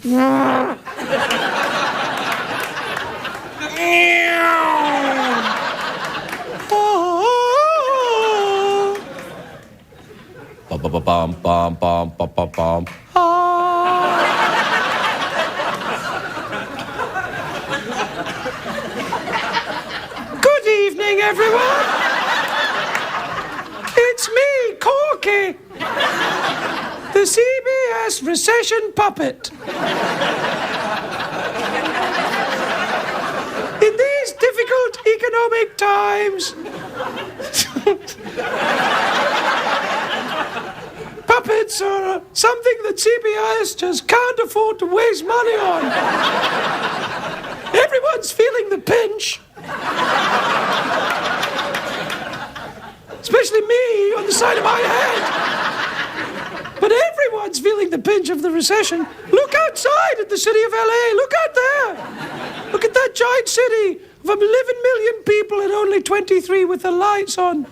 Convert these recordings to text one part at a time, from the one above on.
Good evening, everyone. It's me, Corky, the CBS recession puppet. In these difficult economic times, puppets are something that CBS just can't afford to waste money on. Everyone's feeling the pinch. Especially me on the side of my head. But everyone's feeling the pinch of the recession. Look outside at the city of LA. Look out there. Look at that giant city of 11 million people and only 23 with the lights on.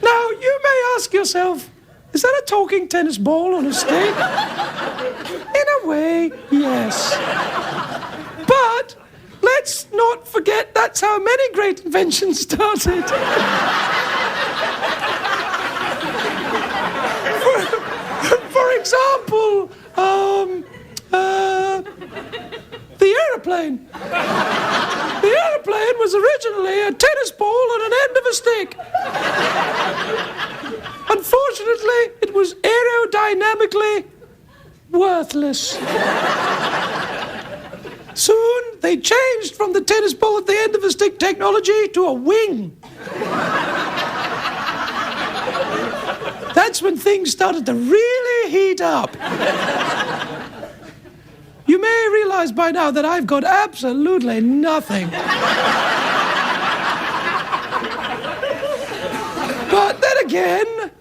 Now, you may ask yourself, is that a talking tennis ball on a stick? In a way, yes. But let's not forget that's how many great inventions started. For example, the aeroplane. The aeroplane was originally a tennis ball on an end of a stick. Unfortunately, it was aerodynamically worthless. Soon, they changed from the tennis ball at the end of a stick technology to a wing. That's when things started to really heat up. You may realize by now that I've got absolutely nothing. But then again,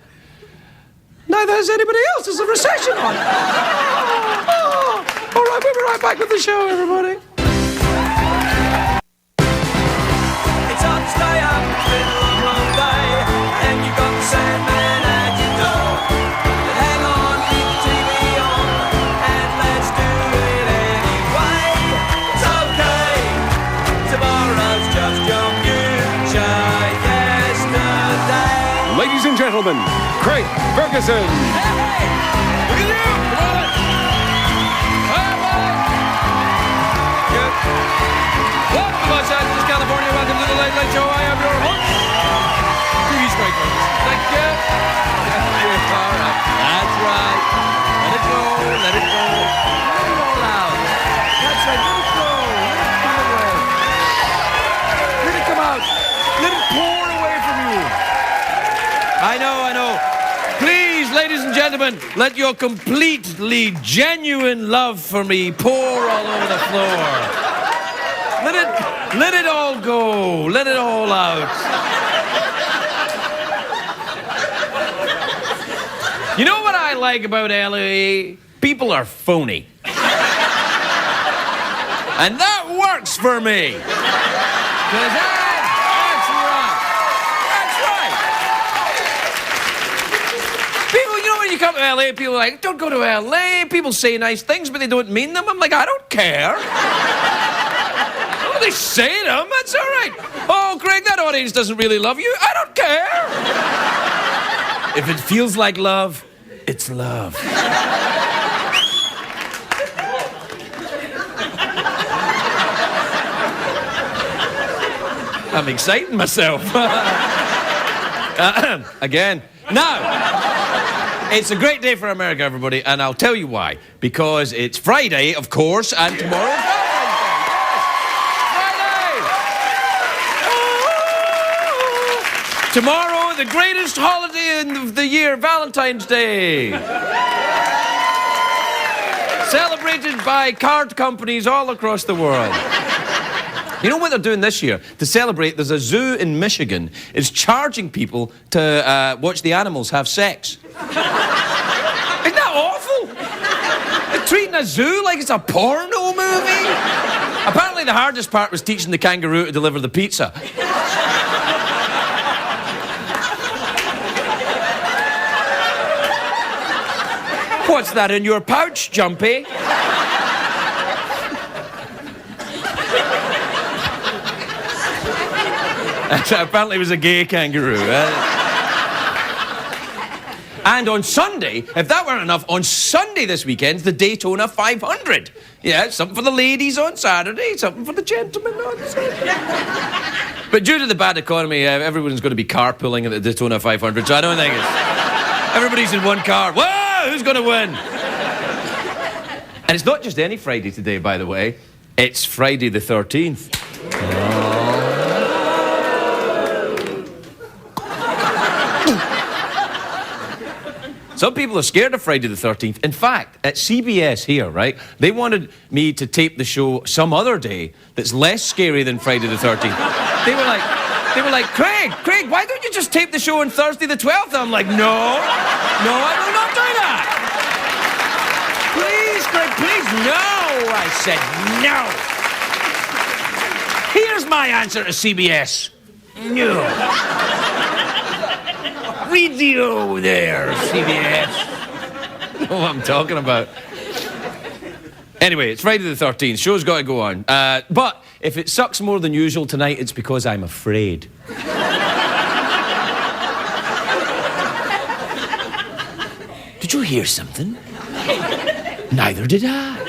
neither has anybody else. There's a recession on. All right, we'll be right back with the show, everybody. It's hard to stay up in the middle of a long day, and you've got the Sandman at your door. But hang on, leave the TV on, and let's do it anyway. It's okay, tomorrow's just your future yesterday. Ladies and gentlemen, Craig Ferguson. Hey, look at you, come on. Good. Welcome to Los Angeles, California. Welcome to the Late Late Show. I am your host. Please, Craig Ferguson. Thank you. All right. That's right. Let it go. Let it go. Let it all out. That's right. Let it go. Let it come away. Let it come out. Let it pour away from you. I know. Please, ladies and gentlemen, let your completely genuine love for me pour all over the floor. Let it all go. Let it all out. You know what I like about LA? People are phony. And that works for me. 'Cause that's right. That's right. People, you know, when you come to LA, people are like, don't go to LA. People say nice things, but they don't mean them. I'm like, I don't care. Oh, they say them. That's all right. Oh, Craig, that audience doesn't really love you. I don't care. If it feels like love, it's love. I'm exciting myself. Again. Now, it's a great day for America, everybody, and I'll tell you why. Because it's Friday, of course, and tomorrow's Valentine's Day. Friday! Tomorrow, the greatest holiday of the year, Valentine's Day. Celebrated by card companies all across the world. You know what they're doing this year? To celebrate, there's a zoo in Michigan. It's charging people to watch the animals have sex. Isn't that awful? They're treating a zoo like it's a porno movie. Apparently the hardest part was teaching the kangaroo to deliver the pizza. What's that in your pouch, Jumpy? Apparently it was a gay kangaroo. And on Sunday, if that weren't enough, on Sunday this weekend's the Daytona 500. Yeah, something for the ladies on Saturday, something for the gentlemen on Sunday. But due to the bad economy, everyone's going to be carpooling at the Daytona 500, so I don't think it's... Everybody's in one car. Whoa, who's going to win? And it's not just any Friday today, by the way. It's Friday the 13th. Some people are scared of Friday the 13th. In fact, at CBS here, right, they wanted me to tape the show some other day that's less scary than Friday the 13th. They were like, Craig, why don't you just tape the show on Thursday the 12th? I'm like, no, I will not do that. Please, Craig, please, no. I said no. Here's my answer to CBS. No. Read the O there, CBS. You know what I'm talking about. Anyway, it's Friday the 13th. Show's got to go on. But if it sucks more than usual tonight, it's because I'm afraid. Did you hear something? Neither did I.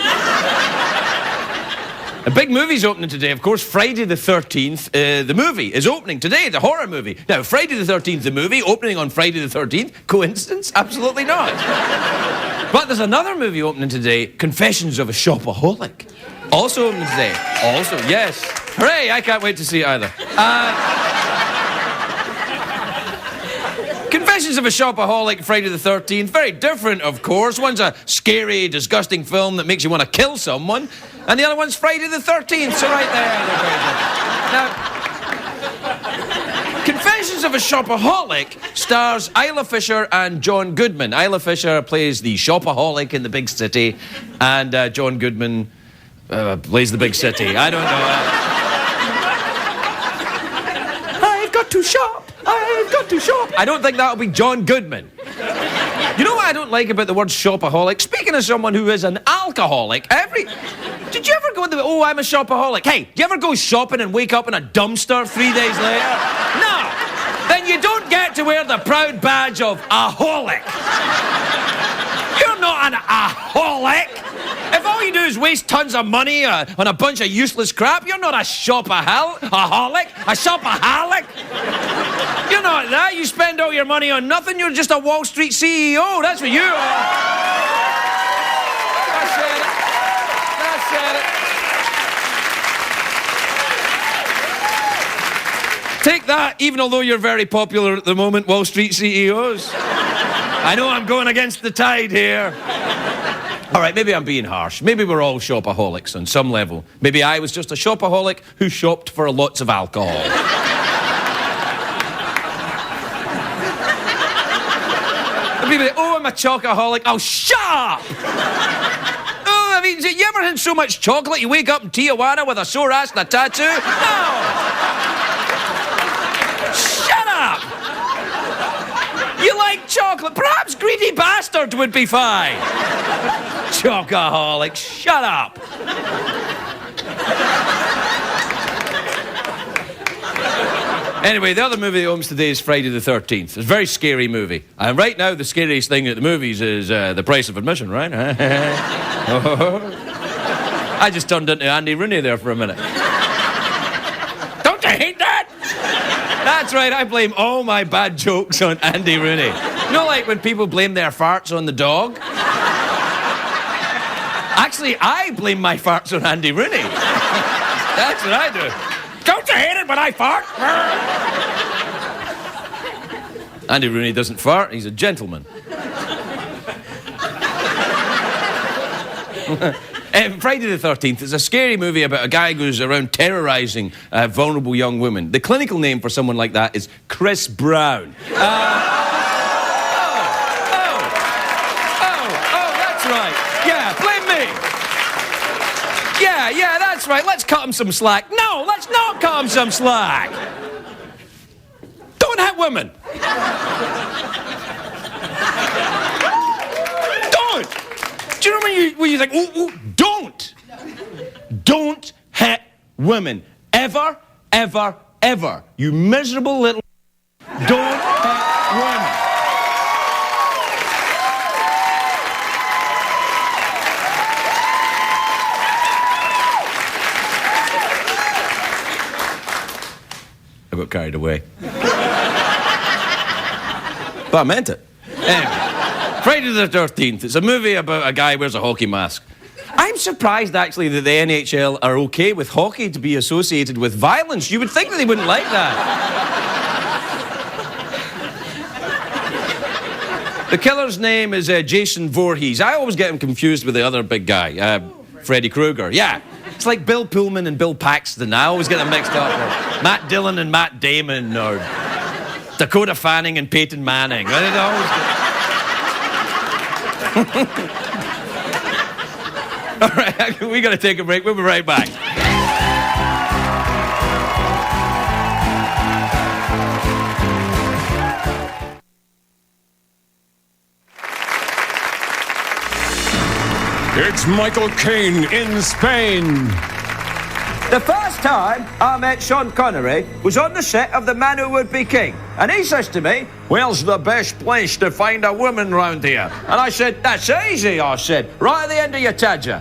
A big movie's opening today, of course. Friday the 13th, the movie is opening today, the horror movie. Now, Friday the 13th, the movie, opening on Friday the 13th. Coincidence? Absolutely not. But there's another movie opening today, Confessions of a Shopaholic. Also opening today. Also, yes. Hooray, I can't wait to see it either. Confessions of a Shopaholic, Friday the 13th. Very different, of course. One's a scary, disgusting film that makes you want to kill someone. And the other one's Friday the 13th, so right there. Now, Confessions of a Shopaholic stars Isla Fisher and John Goodman. Isla Fisher plays the shopaholic in the big city, and John Goodman plays the big city. I don't know. I've got to shop. I don't think that'll be John Goodman. You know what I don't like about the word shopaholic? Speaking of someone who is an alcoholic, did you ever go into oh, I'm a shopaholic? Hey, do you ever go shopping and wake up in a dumpster 3 days later? No. Then you don't get to wear the proud badge of aholic. You're not an aholic. If all you do is waste tons of money on a bunch of useless crap, you're not a shopaholic. A shopaholic. You're not that. You spend all your money on nothing. You're just a Wall Street CEO. That's what you are. I said it. Take that, even although you're very popular at the moment, Wall Street CEOs. I know I'm going against the tide here. All right, maybe I'm being harsh. Maybe we're all shopaholics on some level. Maybe I was just a shopaholic who shopped for lots of alcohol. People say, oh, I'm a chocoholic. Oh, shut up! Oh, I mean, you ever had so much chocolate you wake up in Tijuana with a sore ass and a tattoo? No! Shut up! You like chocolate? Perhaps Greedy Bastard would be fine. Chocoholic, shut up! Anyway, the other movie that opens today is Friday the 13th. It's a very scary movie. And right now, the scariest thing at the movies is the price of admission, right? I just turned into Andy Rooney there for a minute. Don't you hate that? That's right, I blame all my bad jokes on Andy Rooney. You know, like when people blame their farts on the dog? Actually, I blame my farts on Andy Rooney. That's what I do. Don't you hate it when I fart? Andy Rooney doesn't fart, he's a gentleman. Friday the 13th is a scary movie about a guy who goes around terrorising vulnerable young women. The clinical name for someone like that is Chris Brown. That's right. Yeah, blame me. Yeah, that's right. Let's cut him some slack. No, let's not cut him some slack. Don't hit women. Don't. Do you know when you think, don't hit women. Ever, ever, ever. You miserable little... Don't hit women. I got carried away. But I meant it. Anyway, Friday the 13th. It's a movie about a guy who wears a hockey mask. I'm surprised, actually, that the NHL are okay with hockey to be associated with violence. You would think that they wouldn't like that. The killer's name is Jason Voorhees. I always get him confused with the other big guy, Freddy Krueger. Yeah. It's like Bill Pullman and Bill Paxton. I always get them mixed up. Or Matt Dillon and Matt Damon, or Dakota Fanning and Peyton Manning. All right, we got to take a break. We'll be right back. It's Michael Caine in Spain. The first time I met Sean Connery was on the set of The Man Who Would Be King. And he says to me, "Where's the best place to find a woman round here?" And I said, "That's easy," I said. "Right at the end of your tadger."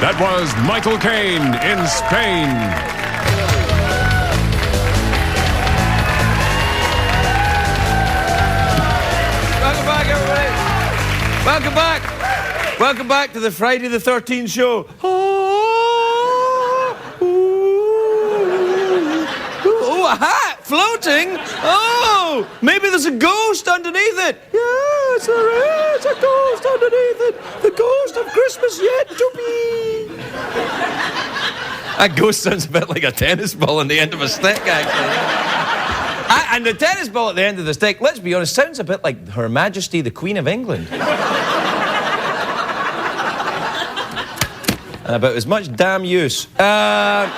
That was Michael Caine in Spain. Welcome back, everybody. Welcome back. Welcome back to the Friday the 13th show. Oh, a hat floating. Oh, maybe there's a ghost underneath it. Yes, there is a ghost underneath it. The ghost of Christmas yet to be. That ghost sounds a bit like a tennis ball on the end of a stick, actually. And the tennis ball at the end of the stick, let's be honest, sounds a bit like Her Majesty the Queen of England. And about as much damn use. I'm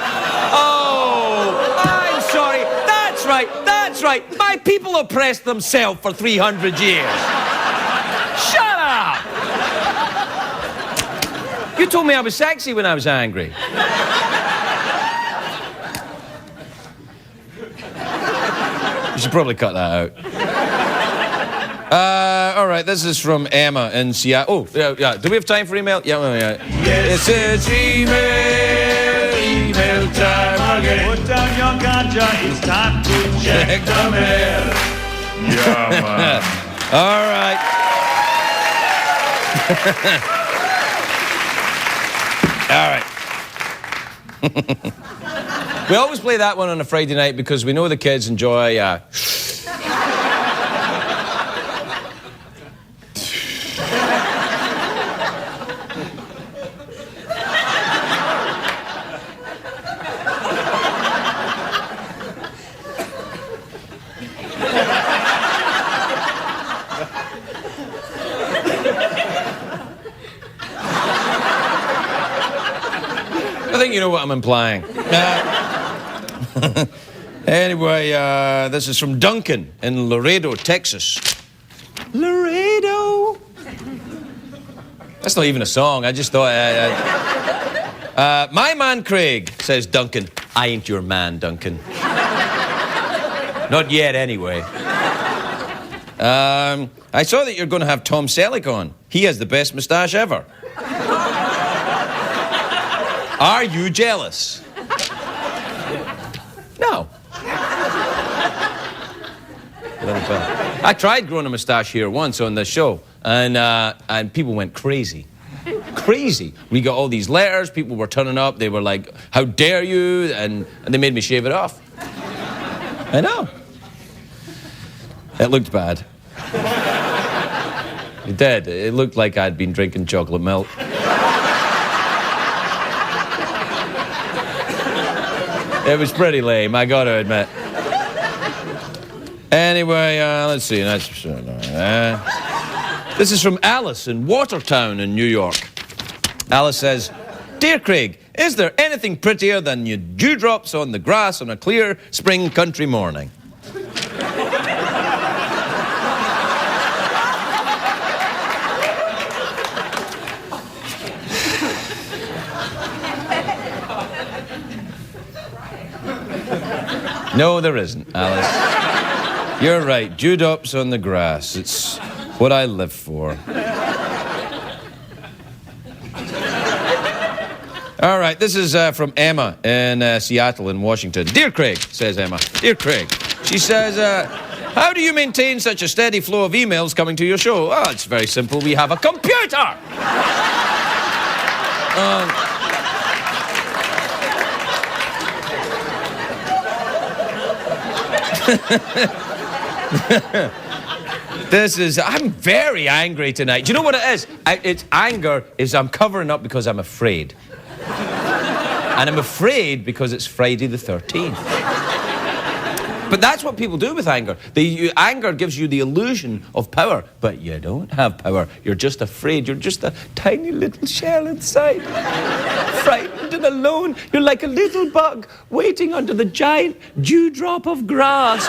sorry. That's right. My people oppressed themselves for 300 years. Shut up! You told me I was sexy when I was angry. You should probably cut that out. All right, this is from Emma in Seattle. Oh, yeah. Do we have time for email? Yeah. Yes, it's email time again. Put down your ganja, it's time to check the mail. Yeah, man. All right. All right. We always play that one on a Friday night because we know the kids enjoy... I think you know what I'm implying. Anyway, this is from Duncan in Laredo, Texas. Laredo. That's not even a song. I just thought... my man Craig, says Duncan. I ain't your man, Duncan. Not yet, anyway. I saw that you're going to have Tom Selleck on. He has the best moustache ever. Are you jealous? No. I tried growing a moustache here once on the show, and people went crazy. Crazy. We got all these letters, people were turning up, they were like, "How dare you?" And they made me shave it off. I know. It looked bad. It did. It looked like I'd been drinking chocolate milk. It was pretty lame, I gotta admit. Anyway, let's see. This is from Alice in Watertown in New York. Alice says, "Dear Craig, is there anything prettier than your dewdrops on the grass on a clear spring country morning?" No, there isn't, Alice. You're right. Dewdrops on the grass. It's what I live for. All right, this is from Emma in Seattle in Washington. Dear Craig, says Emma. Dear Craig. She says, how do you maintain such a steady flow of emails coming to your show? Oh, it's very simple. We have a computer. I'm very angry tonight. Do you know what it is? It's anger is I'm covering up because I'm afraid. And I'm afraid because it's Friday the 13th. But that's what people do with anger. Anger gives you the illusion of power, but you don't have power. You're just afraid. You're just a tiny little shell inside. Frightened and alone. You're like a little bug waiting under the giant dewdrop of grass.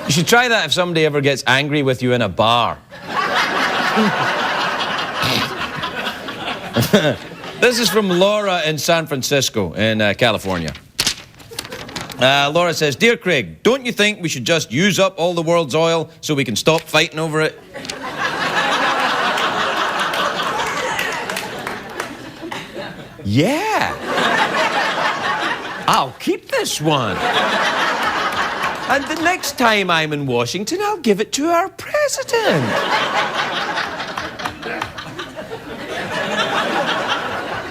You should try that if somebody ever gets angry with you in a bar. This is from Laura in San Francisco in California. Laura says, Dear Craig, don't you think we should just use up all the world's oil so we can stop fighting over it? Yeah. I'll keep this one. And the next time I'm in Washington, I'll give it to our president.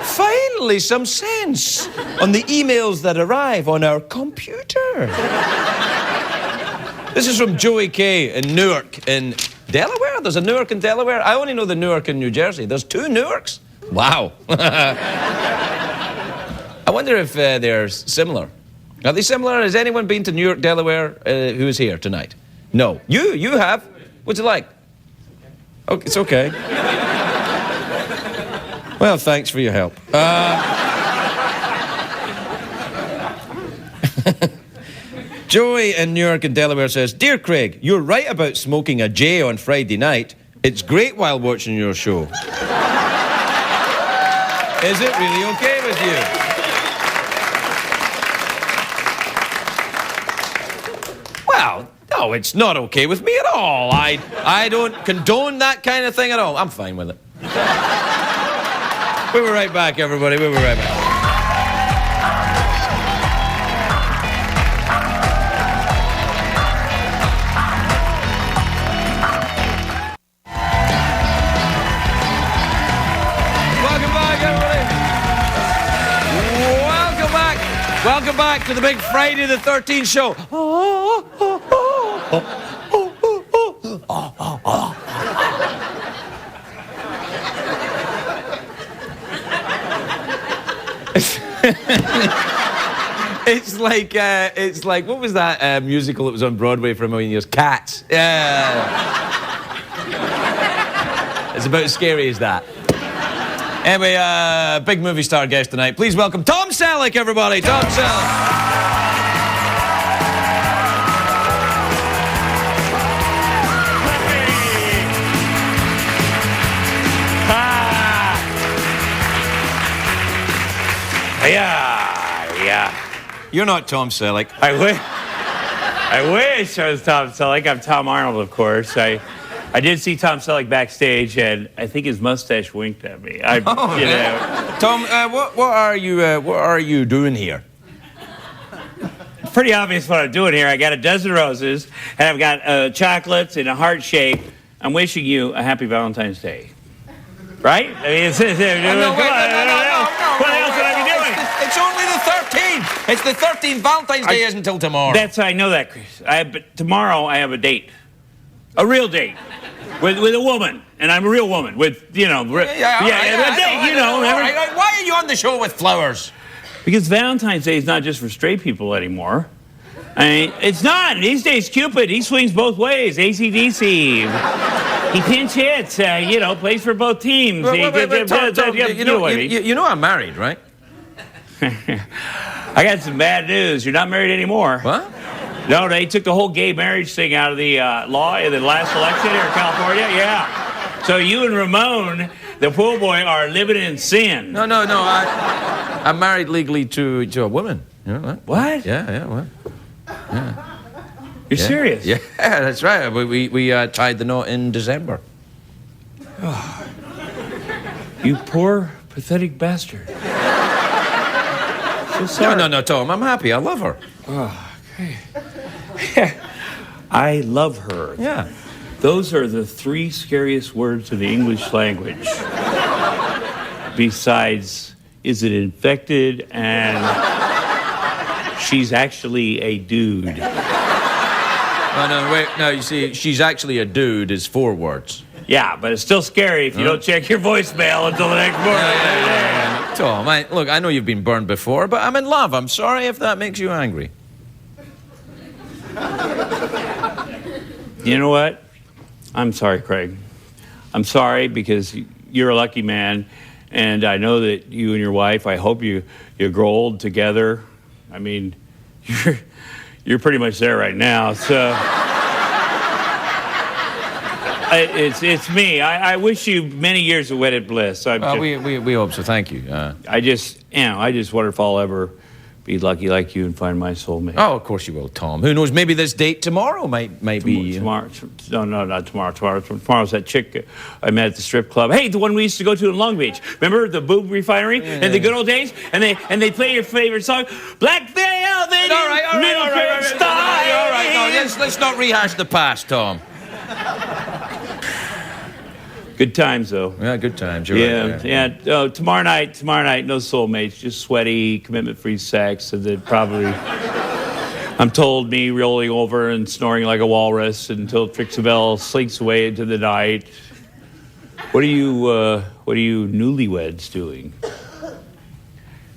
Finally, some sense on the emails that arrive on our computer. This is from Joey K. in Newark in Delaware. There's a Newark in Delaware. I only know the Newark in New Jersey. There's 2 Newarks. Wow. I wonder if they're similar. Are they similar? Has anyone been to Newark, Delaware, who is here tonight? No. You have? What's it like? Oh, it's okay. Well, thanks for your help. Joey in Newark and Delaware says, Dear Craig, you're right about smoking a J on Friday night. It's great while watching your show. Is it really okay with you? Well, no, it's not okay with me at all. I don't condone that kind of thing at all. I'm fine with it. We'll be right back, everybody. We'll be right back. Welcome back, everybody. Welcome back. Welcome back to the big Friday the 13th show. It's like what was that musical that was on Broadway for a million years? Cats. Yeah. It's about as scary as that. Anyway, big movie star guest tonight. Please welcome Tom Selleck, everybody. Tom Selleck. Yeah. You're not Tom Selleck. I wish I was Tom Selleck. I'm Tom Arnold, of course. I did see Tom Selleck backstage, and I think his mustache winked at me. You know. Tom, what are you doing here? It's pretty obvious what I'm doing here. I got a dozen roses, and I've got chocolates in a heart shape. I'm wishing you a happy Valentine's Day. Right? I mean, what else would I be doing? It's only the 13th. It's the 13th. Valentine's Day isn't until tomorrow. I know that, Chris. But tomorrow I have a date. A real date. With a woman. And I'm a real woman. With, a date, Why are you on the show with flowers? Because Valentine's Day is not just for straight people anymore. I mean, it's not. These days, Cupid, he swings both ways. AC/DC. He pinch hits, plays for both teams. Tom, you know I'm married, right? I got some bad news. You're not married anymore. What? No, they took the whole gay marriage thing out of the law in the last election here in California. Yeah. So you and Ramon, the pool boy, are living in sin. No. I'm married legally to a woman. You know that? What? Yeah. Well, You're serious? yeah, that's right. We tied the knot in December. You poor, pathetic bastard. So sorry. No, Tom. I'm happy. I love her. I love her. Yeah. Those are the 3 scariest words in the English language. Besides, is it infected and she's actually a dude. No, wait. No, you see, she's actually a dude is 4 words. Yeah, but it's still scary if you don't check your voicemail until the next morning. Yeah. Tom, look, I know you've been burned before, but I'm in love. I'm sorry if that makes you angry. You know what? I'm sorry, Craig. I'm sorry because you're a lucky man, and I know that you and your wife, I hope you grow old together. I mean, you're pretty much there right now, so... It's me. I wish you many years of wedded bliss. We hope so. Thank you. I just wonder if I'll ever be lucky like you and find my soulmate. Oh, of course you will, Tom. Who knows? Maybe this date tomorrow might be... Tomorrow. No, not tomorrow. Tomorrow's that chick I met at the strip club. Hey, the one we used to go to in Long Beach. Remember the boob refinery and the good old days? And they play your favorite song, Black Velvet. All right. No, let's not rehash the past, Tom. Good times, though. Yeah, good times. You're right. Yeah. Oh, tomorrow night, no soulmates, just sweaty, commitment-free sex, and then probably, I'm told, me rolling over and snoring like a walrus until Trixabelle slinks away into the night. What are you newlyweds doing?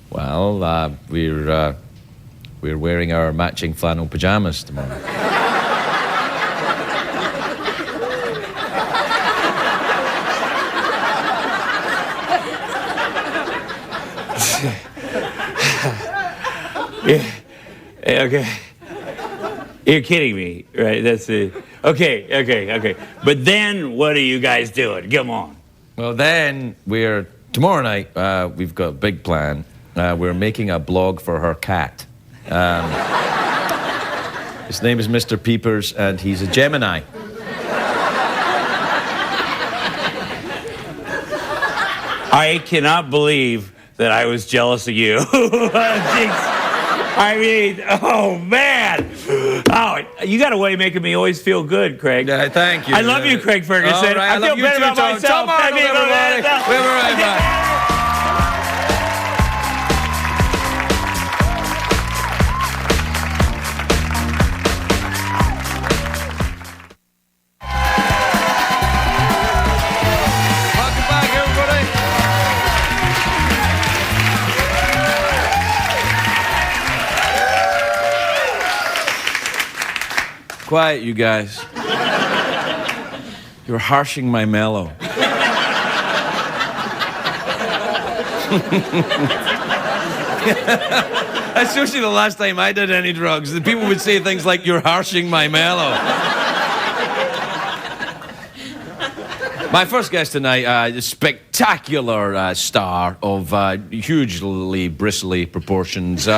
Well, we're wearing our matching flannel pajamas tomorrow. Yeah. Okay. You're kidding me, right? That's it. Okay. But then, what are you guys doing? Come on. Well, then tomorrow night. We've got a big plan. We're making a blog for her cat. His name is Mr. Peepers, and he's a Gemini. I cannot believe that I was jealous of you. I mean, oh, man. Oh, you got a way of making me always feel good, Craig. Thank you. I love you, Craig Ferguson. All right, I feel better about myself. Tom Arnold, everybody. We'll be right back. Welcome back, everybody. Quiet, you guys. You're harshing my mellow. That's usually the last time I did any drugs. The people would say things like, "You're harshing my mellow." My first guest tonight, a spectacular star of hugely bristly proportions.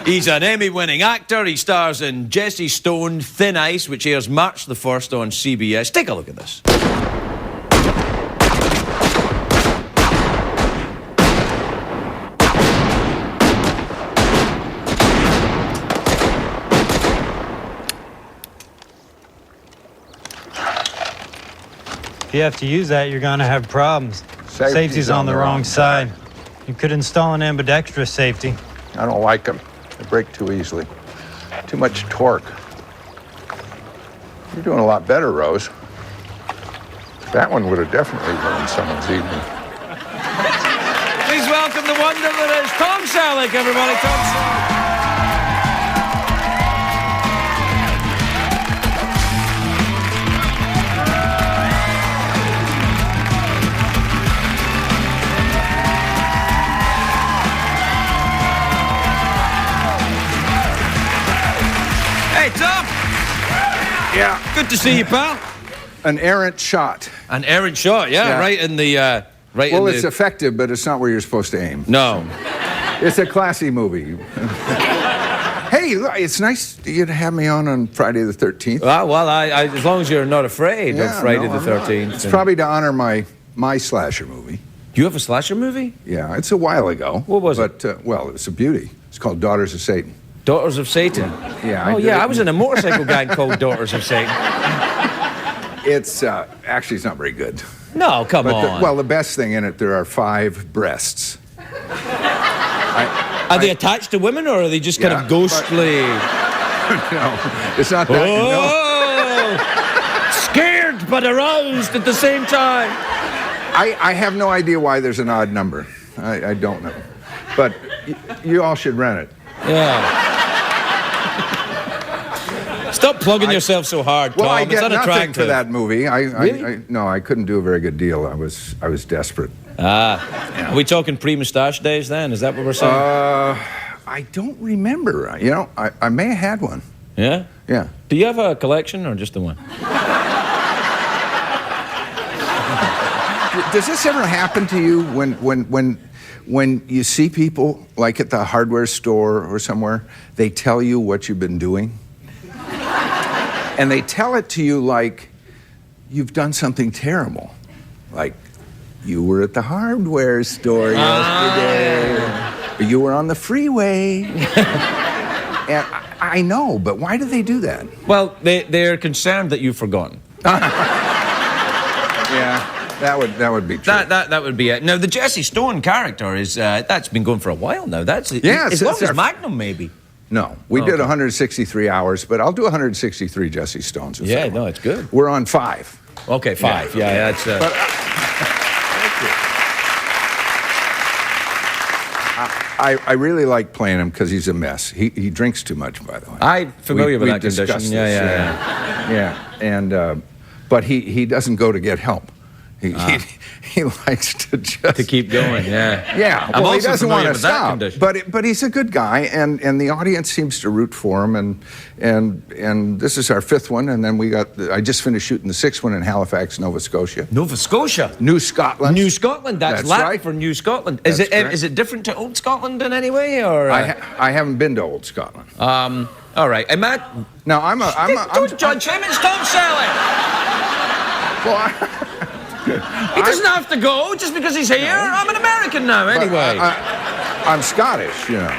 He's an Emmy-winning actor. He stars in Jesse Stone, Thin Ice, which airs March the 1st on CBS. Take a look at this. If you have to use that, you're gonna have problems. Safety's on the wrong side. You could install an ambidextrous safety. I don't like them. They break too easily. Too much torque. You're doing a lot better, Rose. That one would have definitely ruined someone's evening. Please welcome the wonder that is Tom Selleck, everybody. Tom Selleck. Hey, Tom. Yeah. Good to see you, pal. An errant shot. An errant shot, yeah. Right in the... right Well, in it's the... effective, but it's not where you're supposed to aim. No. It's a classy movie. Hey, look, it's nice of you to have me on Friday the 13th. Well, as long as you're not afraid of Friday the 13th. It's probably to honor my slasher movie. You have a slasher movie? Yeah, it's a while ago. What was it? But, well, it's a beauty. It's called Daughters of Satan. Daughters of Satan? Yeah. I was in a motorcycle gang called Daughters of Satan. It's, actually, it's not very good. No, come on. Well, the best thing in it, there are 5 breasts. Are they attached to women, or are they just kind of ghostly? No, it's not that. Oh! No. Scared but aroused at the same time. I have no idea why there's an odd number. I don't know. But you all should rent it. Yeah. Stop plugging yourself so hard, Tom. Well, I get it's nothing for that movie. Really? No, I couldn't do a very good deal. I was desperate. Are we talking pre-moustache days then? Is that what we're saying? I don't remember. You know, I may have had one. Yeah? Yeah. Do you have a collection or just the one? Does this ever happen to you when you see people, like at the hardware store or somewhere, they tell you what you've been doing? And they tell it to you like you've done something terrible. Like, you were at the hardware store yesterday. Or you were on the freeway. And I know, but why do they do that? Well, they're concerned that you've forgotten. Yeah, that would be true. That would be it. Now, the Jesse Stone character is that's been going for a while now. That's as long as Magnum, maybe. No, we did 163 hours, but I'll do 163 Jesse Stones. Yeah, no, it's good. We're on 5. Okay, 5. Yeah, that's. But, I really like playing him because he's a mess. He drinks too much, by the way. I'm familiar with that condition. This, Yeah. And but he doesn't go to get help. He likes to just to keep going. Yeah. Yeah. I'm well, he also doesn't familiar want to with that stop. condition. But he's a good guy, and the audience seems to root for him. And this is our 5th one, and then I just finished shooting the 6th one in Halifax, Nova Scotia. Nova Scotia. New Scotland. New Scotland. That's Latin right. for New Scotland. Is it different to Old Scotland in any way, or? I haven't been to Old Scotland. All right. And Matt. No, Don't judge him. It's Tom Selleck. Well, He doesn't have to go just because he's here. I'm an American now, anyway. I'm Scottish, you know.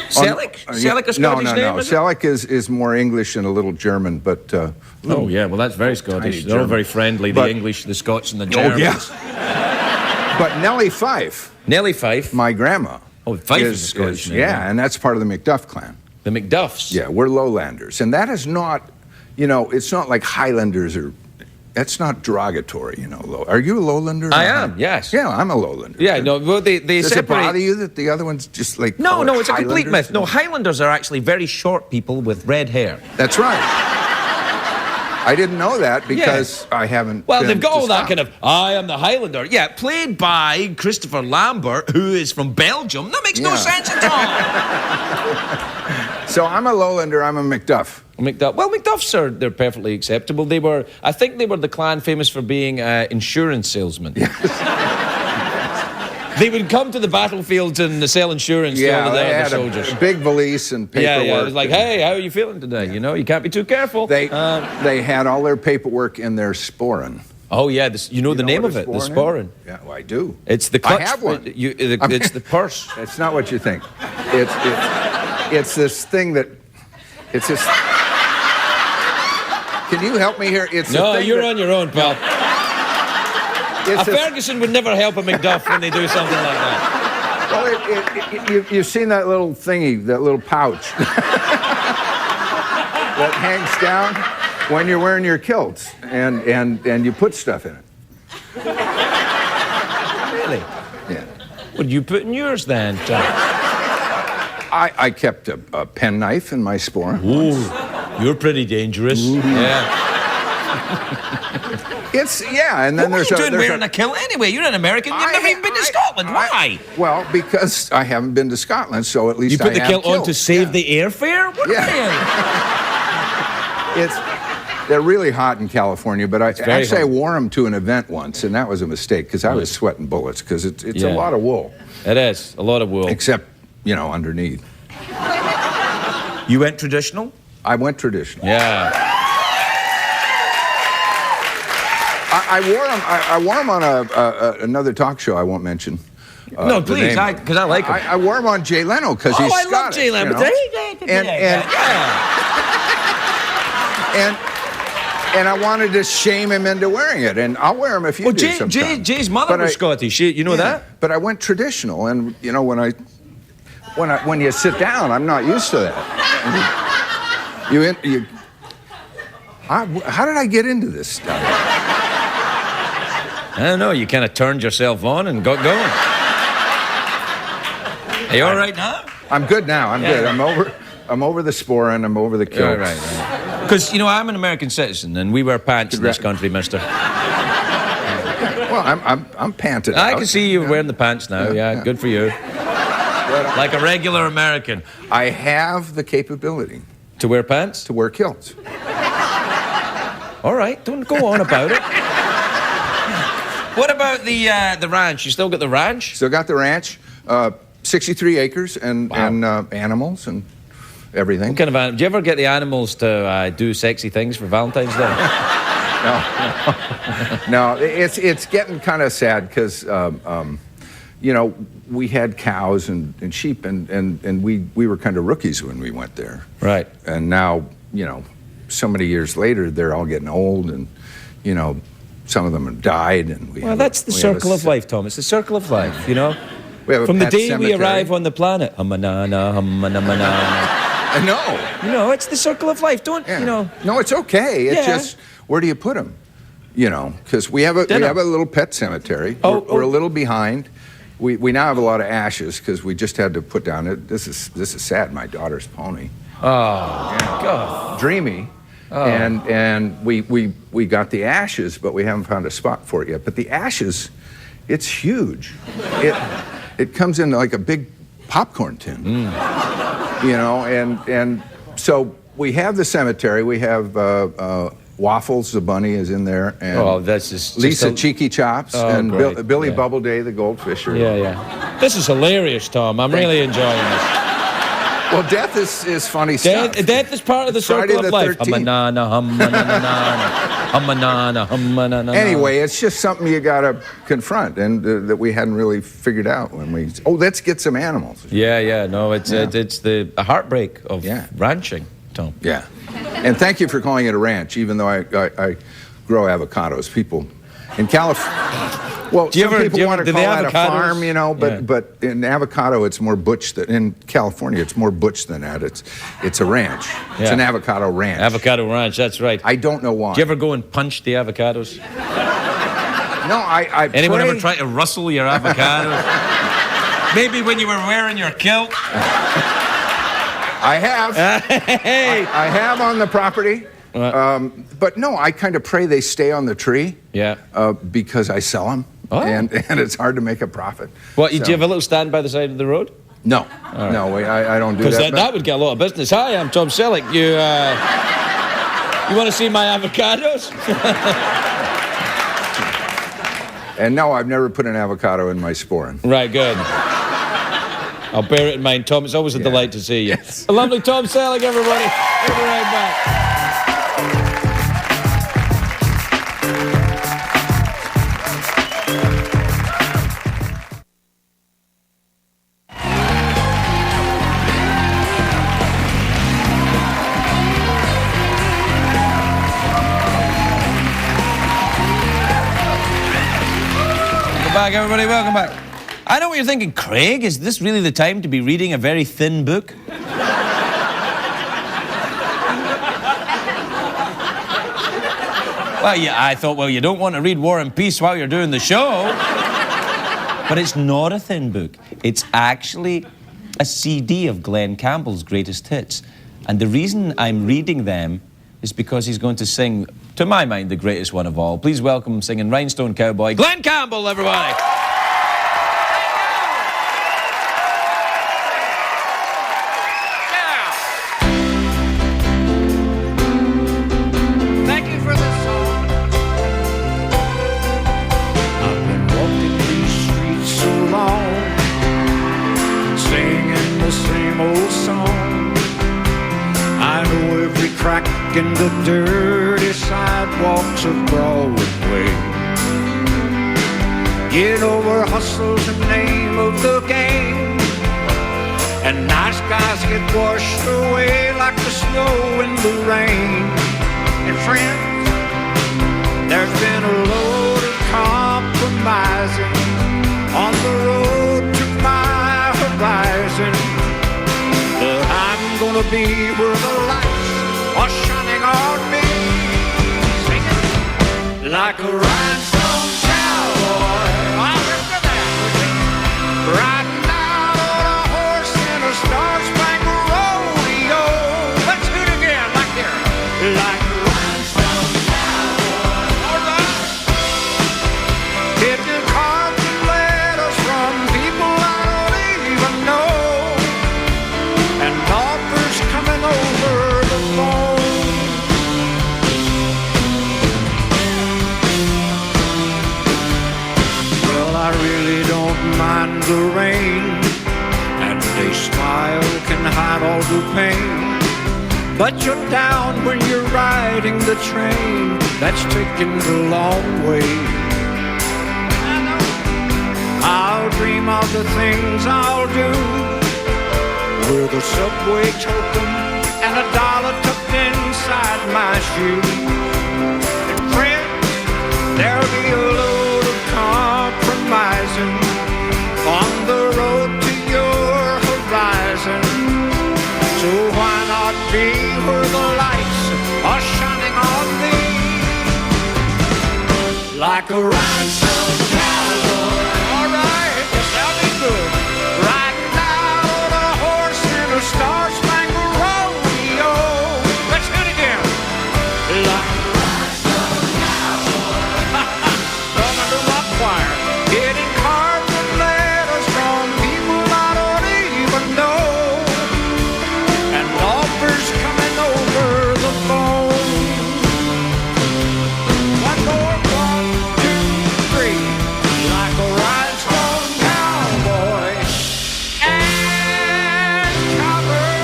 Selleck? Selleck a Scottish name? No. Selleck is more English and a little German, but. Oh yeah, well that's very Scottish. They're all very friendly. The English, the Scots, and the Germans. Oh yeah. But Nellie Fife. Nellie Fife. My grandma. Oh, Fife is a Scottish name. Yeah, and that's part of the McDuff clan. The McDuffs. Yeah, we're lowlanders, and that is not, you know, it's not like Highlanders or. That's not derogatory, you know. Are you a lowlander? I am, yes. Yeah, I'm a lowlander. Yeah, no, well, they Does separate... it bother you that the other one's just like... No, it's a complete myth. No, Highlanders are actually very short people with red hair. That's right. I didn't know that because I haven't Well, been they've got to all that Scotland. kind of, I am the Highlander. Yeah, played by Christopher Lambert, who is from Belgium. That makes no sense at all. So I'm a lowlander, I'm a McDuff. Well, McDuffs they're perfectly acceptable. I think they were the clan famous for being insurance salesmen. They would come to the battlefields and sell insurance to all of the other soldiers. A big valise and paperwork. Yeah, it was like, hey, how are you feeling today? You know, you can't be too careful. They had all their paperwork in their sporran. Oh, yeah, you know the name of it, the sporran. Yeah, well, I do. It's the clutch. I have one. It's the purse. That's not what you think. It's this thing that... It's this... Can you help me here? No, you're on your own, pal. A Ferguson would never help a McDuff when they do something like that. Well, you've seen that little thingy, that little pouch that hangs down when you're wearing your kilts, and you put stuff in it. Really? Yeah. What did you put in yours then, Tom? I kept a penknife in my sporran. Ooh, you're pretty dangerous. Ooh. Yeah. And then what are you doing wearing a kilt anyway? You're an American. You've never even been to Scotland. Why? Well, because I haven't been to Scotland, so at least you put the have kilt on to save the airfare. What are you? They're really hot in California, but I very hot. wore them to an event once, and that was a mistake because I was sweating bullets because it's a lot of wool. It is a lot of wool. Except, underneath. You went traditional? I went traditional. Yeah. I wore them on another talk show I won't mention. No, please, because I like them. I wore them on Jay Leno because he's Scottish. I love Jay Leno. And I wanted to shame him into wearing it, and I'll wear them if you do sometime. Jay's mother was Scottish. You know that? But I went traditional, and when you sit down, I'm not used to that. How did I get into this stuff? I don't know. You kind of turned yourself on and got going. Are you all right now? I'm good now. I'm good. I'm over the sporin. I'm over the kilts. Right. Because I'm an American citizen, and we wear pants in this country, mister. Well, I'm panted I out. can see you wearing the pants now. Yeah, good for you. Like a regular American. I have the capability To wear pants? to wear kilts. All right, don't go on about it. What about the ranch? You still got the ranch? Still got the ranch, 63 acres and animals and everything. What kind of animals? Do you ever get the animals to do sexy things for Valentine's Day? No, it's getting kind of sad because we had cows and sheep and we were kind of rookies when we went there. Right. And now so many years later they're all getting old and some of them have died and that's the circle of life, Tom. It's the circle of life, We have a From the pet day we cemetery. arrive on the planet, hum-a-na-na, hum-a-na-na-na. I know. It's the circle of life. Don't, No, it's okay. It's Yeah. just, where do you put them? Because we have a little pet cemetery. We're a little behind. We now have a lot of ashes because we just had to put down it. This is sad. My daughter's pony. Oh, God. Dreamy. Oh. And we got the ashes, but we haven't found a spot for it yet. But the ashes, it's huge. It comes in like a big popcorn tin. And so we have the cemetery. We have Waffles, the bunny, is in there, and that's just Lisa Cheeky Chops, and great. Billy Bubbleday, the goldfisher. Yeah. This is hilarious, Tom. I'm really enjoying this. Well, death is funny stuff. Death is part of the circle Friday of the life. 13th. Hum-a-na-na, hum-a-na-na-na, hum-a-na-na, hum-a-na-na-na. Anyway, it's just something you got to confront, and that we hadn't really figured out when we. Oh, let's get some animals. Yeah. No, it's the heartbreak of ranching, Tom. Yeah, and thank you for calling it a ranch, even though I grow avocados. People in California. Well, Do you some ever- people do you want ever- to do the call that a farm, avocados- but in avocado, it's more butch than in California. It's more butch than that. It's a ranch. It's an avocado ranch. Avocado ranch, that's right. I don't know why. Do you ever go and punch the avocados? No, I Anyone pray- ever try to rustle your avocados? Maybe when you were wearing your kilt? I have. Hey! I have on the property. But no, I kind of pray they stay on the tree. Yeah. Because I sell them. Oh. And it's hard to make a profit. What, do So- you have a little stand by the side of the road? No. No, I don't do Because that. that would get a lot of business. Hi, I'm Tom Selleck. You want to see my avocados? And no, I've never put an avocado in my sporin. Right, good. I'll bear it in mind, Tom. It's always a delight to see you. A lovely Tom Selleck, everybody. We'll be right back. Back, everybody, welcome back. I know what you're thinking, Craig. Is this really the time to be reading a very thin book? Well, yeah, I thought, well, you don't want to read War and Peace while you're doing the show. But it's not a thin book. It's actually a CD of Glen Campbell's greatest hits. And the reason I'm reading them is because he's going to sing, to my mind, the greatest one of all. Please welcome singing Rhinestone Cowboy, Glen Campbell, everybody. Thank walking the dirty sidewalks of Broadway. You know where hustle's the name of the game, and nice guys get washed away like the snow in the rain. And friends, there's been a load of compromising on the road to my horizon, but I'm gonna be where the lights are shining on me, singing like a rhinestone cowboy. I'll remember that. Riding out on a horse in a star-spangled rodeo. Let's do it again, like here, like a rhinestone cowboy. All right. Hitting cards and letters from people I don't even know, and offers coming over the phone. Well, I really don't mind the rain, and a smile can hide all the pain. But you're down when you're riding the train that's taking the long way. I'll dream of the things I'll do with a subway token and a dollar tucked inside my shoe. And friends, there'll be a load of compromising on the road to your horizon. So why not be where the lights are shining on me, like a rhinestone cowboy? All right, yes, that'll be good. Riding out on a horse in a star-spangled rodeo. Let's do it again. Like a rhinestone cowboy. Coming to my choir, getting cards and letters from people I don't even know, and offers coming over the phone. One more, 1, 2, 3, like a rhinestone cowboy and cowgirl.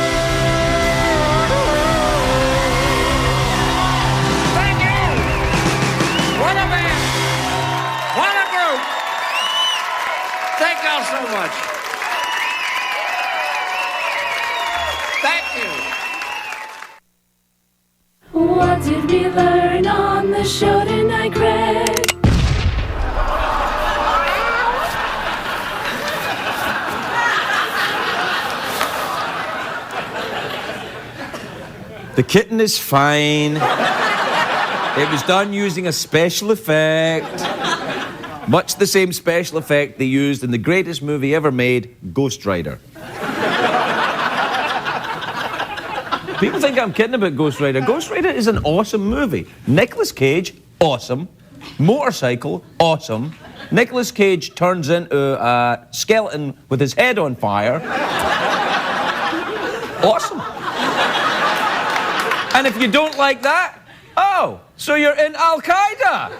Thank you. What a band. What a group. Thank y'all so much. Thank you. What did we learn on the show tonight, Greg? The kitten is fine. It was done using a special effect. Much the same special effect they used in the greatest movie ever made, Ghost Rider. People think I'm kidding about Ghost Rider. Ghost Rider is an awesome movie. Nicolas Cage, awesome. Motorcycle, awesome. Nicolas Cage turns into a skeleton with his head on fire. Awesome. And if you don't like that, oh, so you're in Al-Qaeda.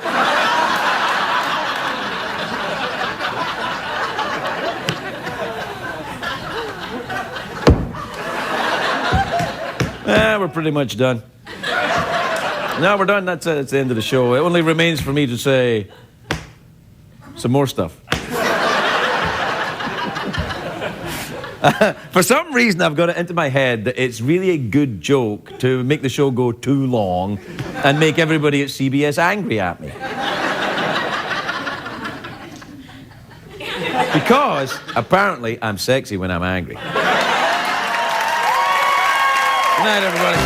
We're pretty much done. No, we're done. That's the end of the show. It only remains for me to say some more stuff. For some reason, I've got it into my head that it's really a good joke to make the show go too long and make everybody at CBS angry at me. Because, apparently, I'm sexy when I'm angry. Good night, everybody.